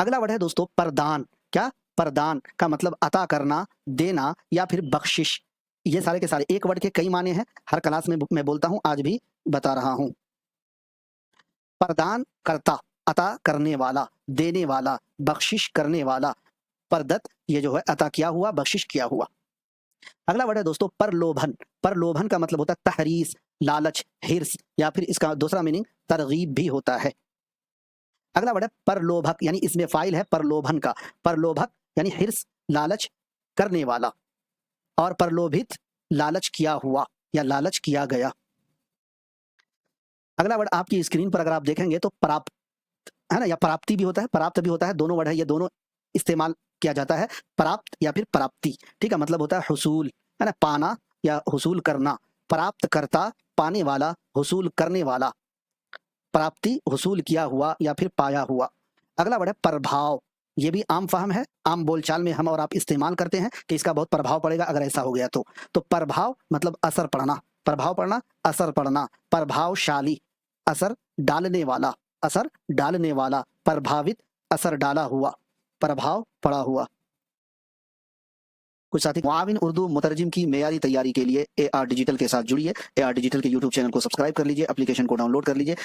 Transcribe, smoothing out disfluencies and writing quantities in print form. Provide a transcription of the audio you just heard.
अगला वर्ड है दोस्तों प्रदान। क्या? प्रदान का मतलब अता करना, देना या फिर बख्शिश। ये सारे के सारे एक वर्ड के कई माने हैं, हर क्लास में मैं बोलता हूं, आज भी बता रहा हूं। प्रदान करता, अता करने वाला, देने वाला, बख्शिश करने वाला। प्रदत्त ये जो है अता किया हुआ, बख्शिश किया हुआ। अगला वर्ड है दोस्तों प्रलोभन। प्रलोभन का मतलब होता है तहरीस, लालच, हिर्स या फिर इसका दूसरा मीनिंग तरगीब भी होता है। अगला वर्ड है प्रलोभक, यानी इसमें फाइल है प्रलोभन का। प्रलोभक यानी हिर्स, लालच करने वाला, और प्रलोभित लालच किया हुआ या लालच किया गया। अगला वर्ड आपकी स्क्रीन पर अगर आप देखेंगे तो प्राप्त है ना, या प्राप्ति भी होता है, प्राप्त भी होता है, दोनों वर्ड है, ये दोनों इस्तेमाल किया जाता है, प्राप्त या फिर प्राप्ति। ठीक है, मतलब होता है हुसूल, है ना, पाना या हुसूल करना। प्राप्त करता, पाने वाला, हुसूल करने वाला। प्राप्ति, हुसूल किया हुआ या फिर पाया हुआ। अगला वर्ड है प्रभाव। ये भी आम फहम है, आम बोलचाल में हम और आप इस्तेमाल करते हैं कि इसका बहुत प्रभाव पड़ेगा अगर ऐसा हो गया तो प्रभाव मतलब असर पड़ना, प्रभाव पड़ना, असर पड़ना। प्रभावशाली, असर डालने वाला, असर डालने वाला। प्रभावित, असर डाला हुआ, प्रभाव पड़ा हुआ। कुछ साथी मुआविन उर्दू मुतरजिम की मेयारी तैयारी के लिए AR डिजिटल के साथ जुड़िए। AR डिजिटल के यूट्यूब चैनल को सब्सक्राइब कर लीजिए, एप्लीकेशन को डाउनलोड कर लीजिए।